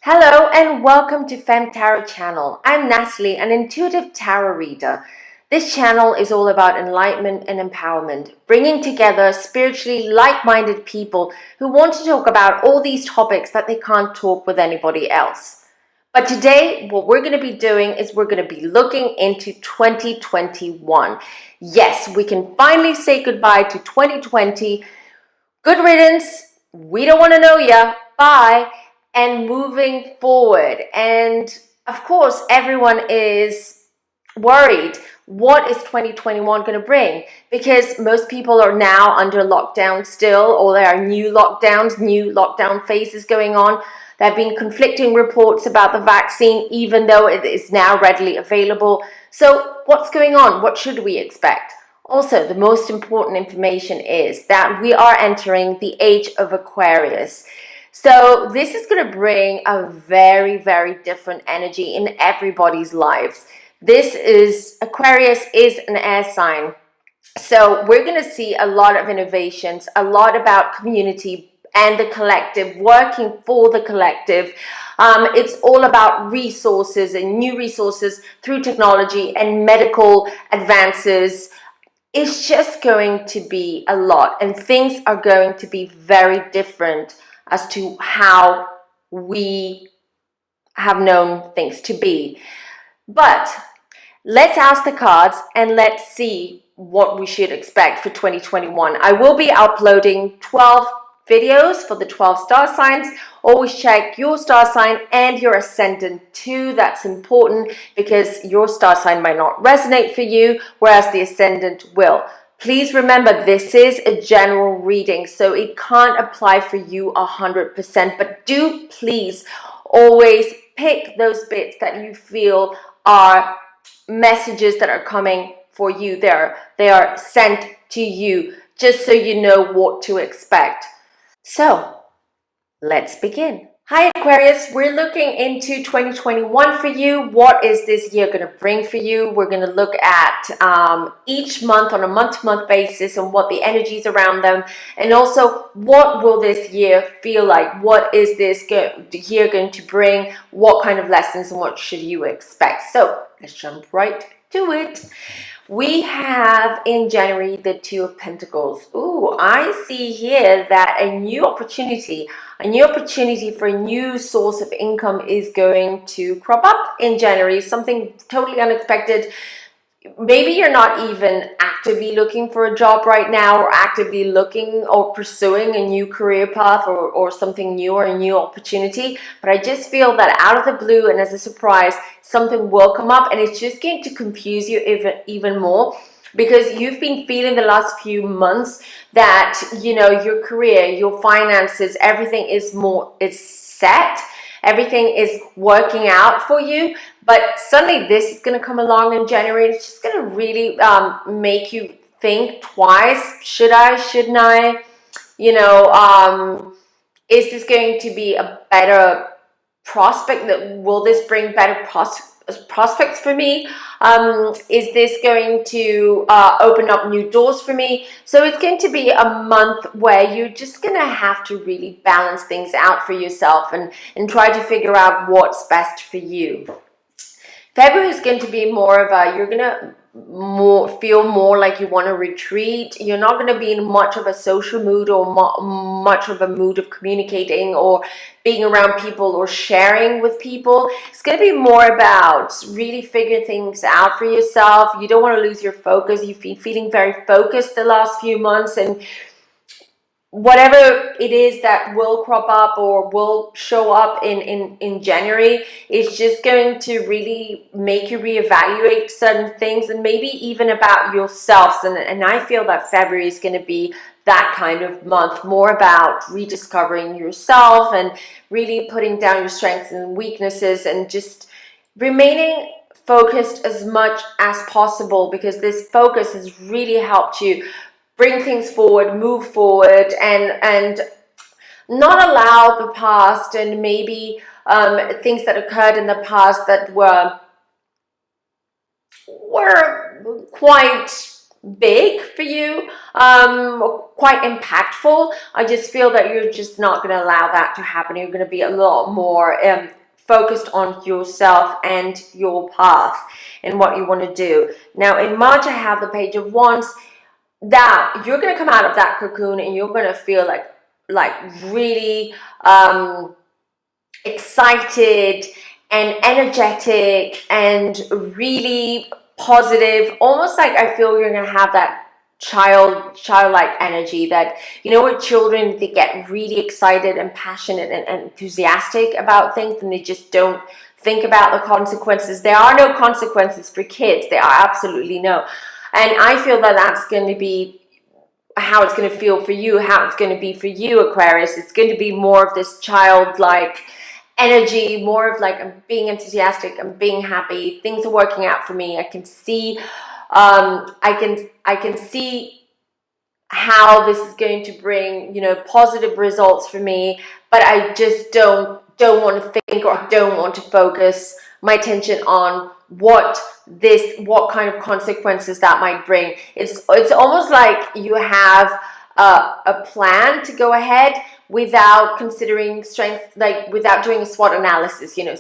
Hello and welcome to Femme Tarot channel. I'm Natalie, an intuitive tarot reader. This channel is all about enlightenment and empowerment, bringing together spiritually like-minded people who want to talk about all these topics that they can't talk with anybody else. But today, what we're going to be doing is we're going to be looking into 2021. Yes, we can finally say goodbye to 2020. Good riddance. We don't want to know ya. Bye. And moving forward. And of course, everyone is worried. What is 2021 going to bring? Because most people are now under lockdown still, or there are new lockdown phases going on. There have been conflicting reports about the vaccine, even though it is now readily available. So what's going on? What should we expect? Also, the most important information is that we are entering the age of Aquarius. So this is going to bring a very, very different energy in everybody's lives. Aquarius is an air sign. So we're going to see a lot of innovations, a lot about community and the collective, working for the collective. It's all about resources and new resources through technology and medical advances. It's just going to be a lot, and things are going to be very different as to how we have known things to be. But let's ask the cards and let's see what we should expect for 2021. I will be uploading 12 videos for the 12 star signs. Always check your star sign and your ascendant too. That's important because your star sign might not resonate for you, whereas the ascendant will. Please remember, this is a general reading, so it can't apply for you 100%, but do please always pick those bits that you feel are messages that are coming for you. They are sent to you, just so you know what to expect. So let's begin. Hi Aquarius, we're looking into 2021 for you. What is this year going to bring for you? We're going to look at each month on a month-to-month basis and what the energies around them, and also what will this year feel like? What is this year going to bring? What kind of lessons and what should you expect? So let's jump right to it. We have in January the Two of Pentacles. Ooh, I see here that a new opportunity for a new source of income is going to crop up in January. Something totally unexpected. Maybe you're not even actively looking for a job right now, or actively looking or pursuing a new career path or something new or a new opportunity. But I just feel that out of the blue and as a surprise, something will come up, and it's just going to confuse you even more, because you've been feeling the last few months that, you know, your career, your finances, everything is set. Everything is working out for you, but suddenly this is going to come along in January. It's just going to really make you think twice. Should I? Shouldn't I? You know, is this going to be a better prospect? Will this bring better prospects for me? Is this going to open up new doors for me? So it's going to be a month where you're just going to have to really balance things out for yourself and try to figure out what's best for you. February is going to be more of a, you're going to feel more like you want to retreat. You're not going to be in much of a social mood or much of a mood of communicating or being around people or sharing with people. It's going to be more about really figuring things out for yourself. You don't want to lose your focus. You've been feeling very focused the last few months, and whatever it is that will crop up or will show up in January is just going to really make you reevaluate certain things, and maybe even about yourselves. And I feel that February is going to be that kind of month, more about rediscovering yourself and really putting down your strengths and weaknesses and just remaining focused as much as possible, because this focus has really helped you bring things forward, move forward, and not allow the past and maybe things that occurred in the past that were quite big for you, quite impactful. I just feel that you're just not going to allow that to happen. You're going to be a lot more focused on yourself and your path and what you want to do. Now in March, I have the Page of Wands. That you're going to come out of that cocoon and you're going to feel like really excited and energetic and really positive. Almost like I feel you're going to have that childlike energy that, you know, with children, they get really excited and passionate and enthusiastic about things, and they just don't think about the consequences. There are no consequences for kids. There are absolutely no. And I feel that that's going to be how it's going to feel for you, how it's going to be for you, Aquarius. It's going to be more of this childlike energy, more of like, I'm being enthusiastic, I'm being happy, things are working out for me. I can see I can see how this is going to bring, you know, positive results for me, but I just don't want to think, or don't want to focus my attention on what kind of consequences that might bring. It's almost like you have a plan to go ahead without considering strength, like without doing a SWOT analysis, you know,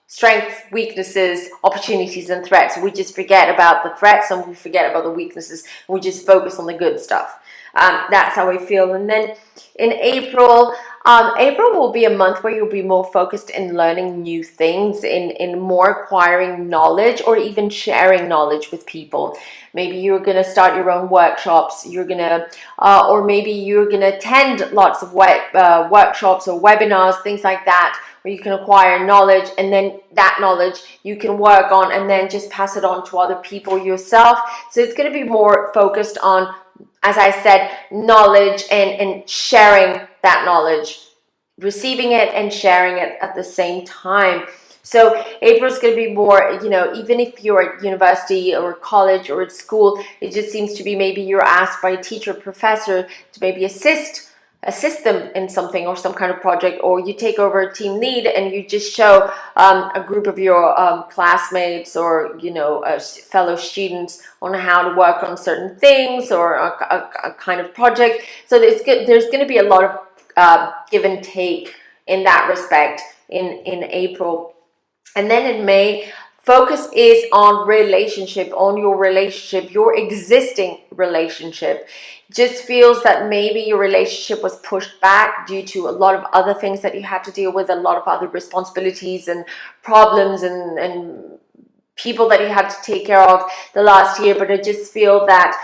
strengths, weaknesses, opportunities, and threats. We just forget about the threats and we forget about the weaknesses. We just focus on the good stuff. That's how I feel. And then in April, April will be a month where you'll be more focused in learning new things, in more acquiring knowledge, or even sharing knowledge with people. Maybe you're going to start your own workshops. You're going to, or maybe you're going to attend lots of workshops or webinars, things like that, where you can acquire knowledge, and then that knowledge you can work on and then just pass it on to other people yourself. So it's going to be more focused on, as I said, knowledge and sharing that knowledge, receiving it and sharing it at the same time. So April is going to be more, you know, even if you're at university or college or at school, it just seems to be maybe you're asked by a teacher or professor to maybe assist them in something or some kind of project, or you take over a team lead and you just show a group of your classmates or, you know, fellow students on how to work on certain things or a kind of project. So there's going to be a lot of give and take in that respect in April. And then in May, focus is on your relationship, your existing relationship. Just feels that maybe your relationship was pushed back due to a lot of other things that you had to deal with, a lot of other responsibilities and problems and people that you had to take care of the last year. But I just feel that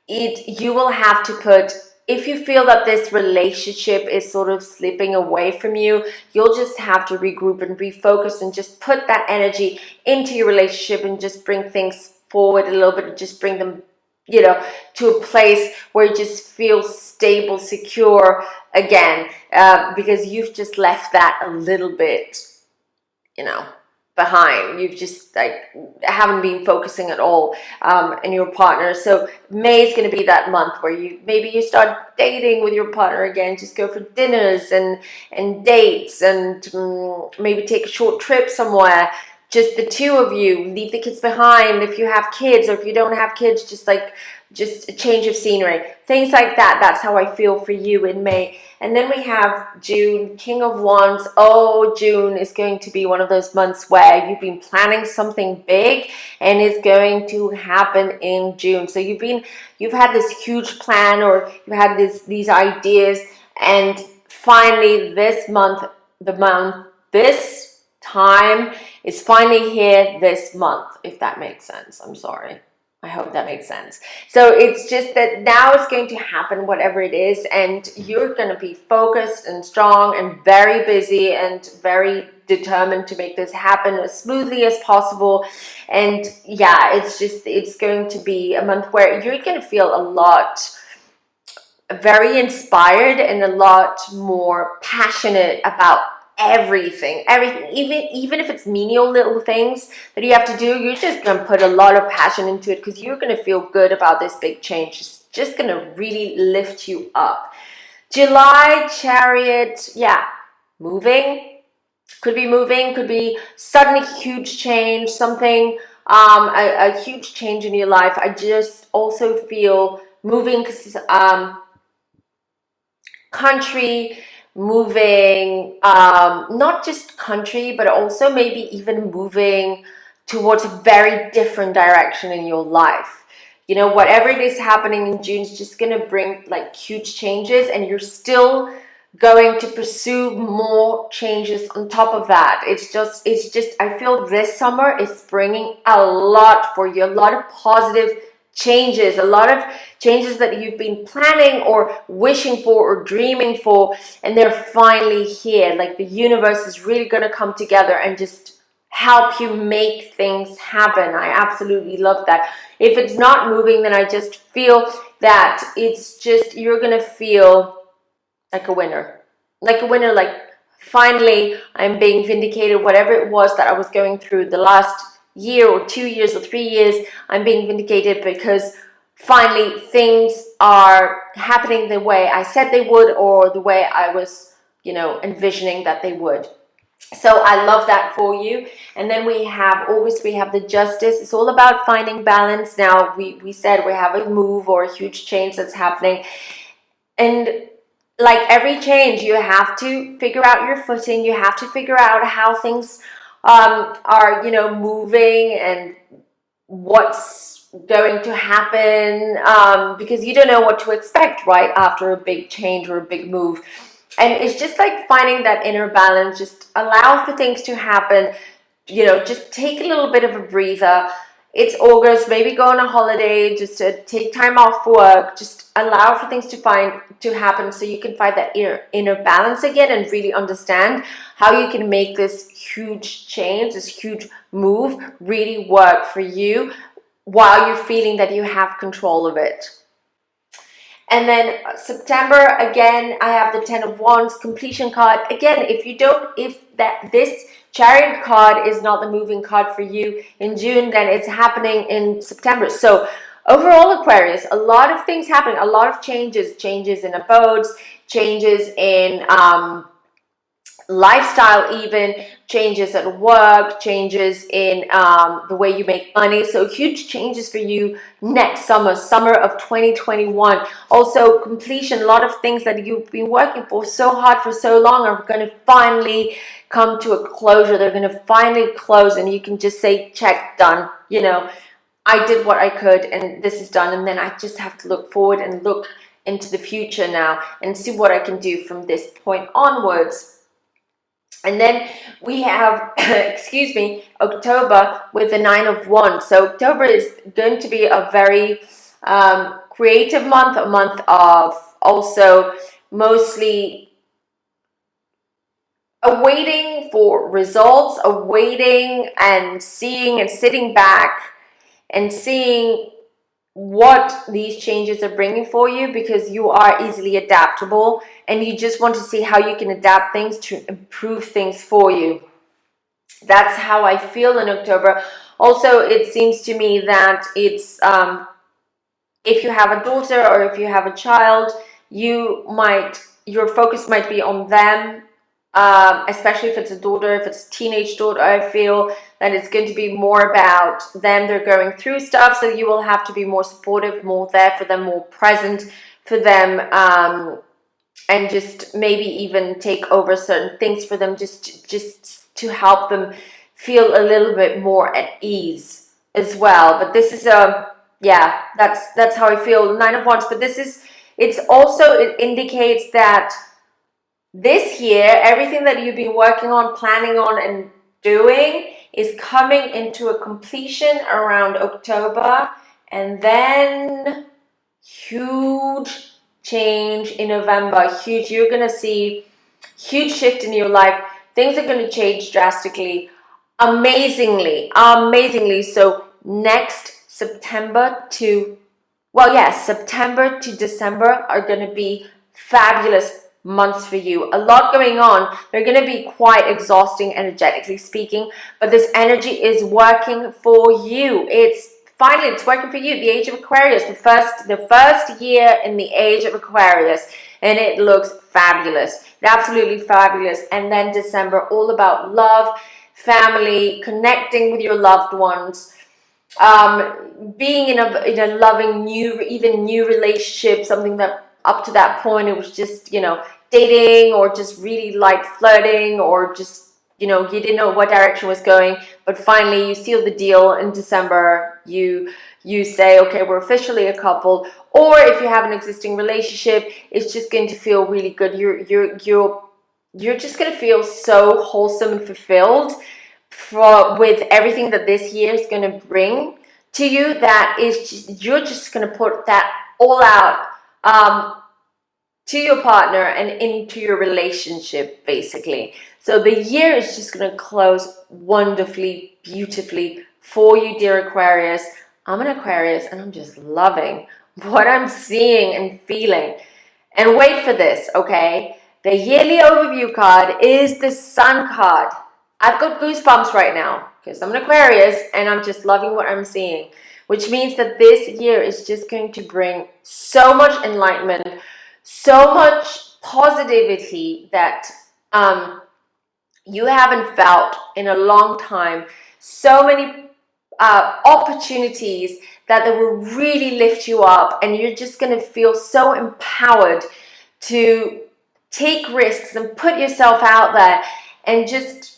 you will have to put, if you feel that this relationship is sort of slipping away from you, you'll just have to regroup and refocus and just put that energy into your relationship and just bring things forward a little bit and just bring them, you know, to a place where you just feel stable, secure again, because you've just left that a little bit, you know, behind. You've just haven't been focusing at all in your partner. So May is going to be that month where you start dating with your partner again. Just go for dinners and dates and maybe take a short trip somewhere, just the two of you. Leave the kids behind if you have kids, or if you don't have kids, just a change of scenery, things like that. That's how I feel for you in May. And then we have June, King of Wands. Oh, June is going to be one of those months where you've been planning something big and it's going to happen in June. So you've had this huge plan, or you've had these ideas, and finally this time is finally here this month, if that makes sense. I'm sorry. I hope that makes sense. So it's just that now it's going to happen, whatever it is, and you're going to be focused and strong and very busy and very determined to make this happen as smoothly as possible. And yeah, it's going to be a month where you're going to feel very inspired and a lot more passionate about everything, even if it's menial little things that you have to do. You're just gonna put a lot of passion into it because you're gonna feel good about this big change. It's just gonna really lift you up. July, Chariot, yeah, moving, could be suddenly huge change, something a huge change in your life. I just also feel moving country, moving, not just country, but also maybe even moving towards a very different direction in your life. You know, whatever it is happening in June is just going to bring like huge changes, and you're still going to pursue more changes on top of that. It's just, I feel this summer is bringing a lot for you, a lot of positive changes, a lot of changes that you've been planning or wishing for or dreaming for, and they're finally here. Like the universe is really going to come together and just help you make things happen. I absolutely love that. If it's not moving, then I just feel that it's just, you're going to feel like a winner, like finally I'm being vindicated. Whatever it was that I was going through the last year or 2 years or 3 years, I'm being vindicated because finally things are happening the way I said they would, or the way I was, you know, envisioning that they would. So I love that for you. And then we have August, we have the Justice. It's all about finding balance. Now we said we have a move or a huge change that's happening, and like every change, you have to figure out your footing. You have to figure out how things are, you know, moving and what's going to happen, because you don't know what to expect right after a big change or a big move. And it's just like finding that inner balance. Just allow for things to happen. You know, just take a little bit of a breather. It's August, maybe go on a holiday, just to take time off for work. Just allow for things to happen so you can find that inner balance again, and really understand how you can make this huge change, this huge move really work for you while you're feeling that you have control of it. And then September, again, I have the 10 of Wands completion card. Again, if this Chariot card is not the moving card for you in June, then it's happening in September. So overall, Aquarius, a lot of things happening, a lot of changes in abodes, changes in lifestyle, even changes at work, changes in the way you make money. So huge changes for you next summer of 2021. Also completion, a lot of things that you've been working for so hard for so long are going to finally come to a closure. They're going to finally close, and you can just say, check, done. You know, I did what I could, and this is done. And then I just have to look forward and look into the future now and see what I can do from this point onwards. And then we have, excuse me, October with the 9 of Wands. So October is going to be a very creative month, a month of also mostly awaiting for results, awaiting and seeing and sitting back and seeing what these changes are bringing for you, because you are easily adaptable and you just want to see how you can adapt things to improve things for you. That's how I feel in October. Also, it seems to me that it's if you have a daughter or if you have a child, your focus might be on them, especially if it's a daughter, if it's a teenage daughter. I feel that it's going to be more about them. They're going through stuff, so you will have to be more supportive, more there for them, more present for them, and just maybe even take over certain things for them, just to help them feel a little bit more at ease as well. But this is yeah, that's how I feel. 9 of Wands. But it indicates that this year, everything that you've been working on, planning on, and doing is coming into a completion around October. And then huge change in November. You're going to see huge shift in your life. Things are going to change drastically, amazingly. So next September to December are going to be fabulous months for you. A lot going on. They're going to be quite exhausting, energetically speaking, but this energy is working for you. It's working for you. The age of Aquarius, the first year in the age of Aquarius, and it looks fabulous, absolutely fabulous. And then December, all about love, family, connecting with your loved ones, being in a loving new relationship, something that up to that point it was just, you know, dating or just really light flirting, or just, you know, you didn't know what direction was going, but finally you seal the deal in December. You say, okay, we're officially a couple. Or if you have an existing relationship, it's just going to feel really good. You're just going to feel so wholesome and fulfilled with everything that this year is going to bring to you, that is just, you're just going to put that all out to your partner and into your relationship, basically. So the year is just going to close wonderfully, beautifully for you, dear Aquarius. I'm an Aquarius and I'm just loving what I'm seeing and feeling. And wait for this, okay? The yearly overview card is the Sun card. I've got goosebumps right now because I'm an Aquarius and I'm just loving what I'm seeing, which means that this year is just going to bring so much enlightenment, so much positivity that you haven't felt in a long time. So many opportunities that will really lift you up, and you're just going to feel so empowered to take risks and put yourself out there and just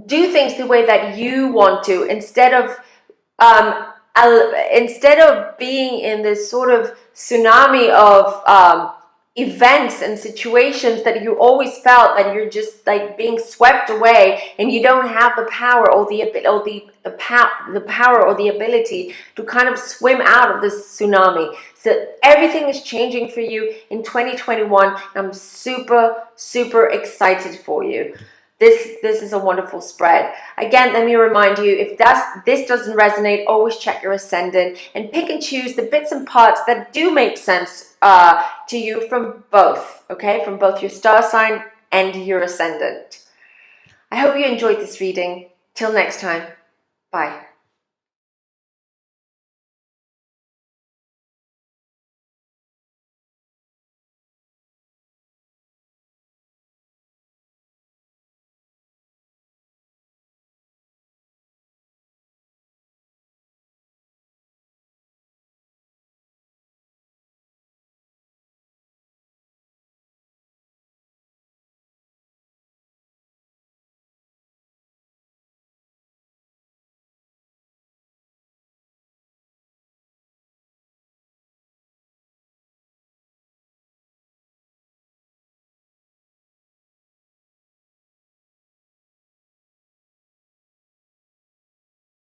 do things the way that you want to, instead of being in this sort of tsunami of events and situations that you always felt that you're just like being swept away, and you don't have the power or the power or the ability to kind of swim out of this tsunami. So everything is changing for you in 2021. I'm super, super excited for you. This is a wonderful spread. Again, let me remind you, if this doesn't resonate, always check your ascendant and pick and choose the bits and parts that do make sense to you from both, okay? From both your star sign and your ascendant. I hope you enjoyed this reading. Till next time, bye.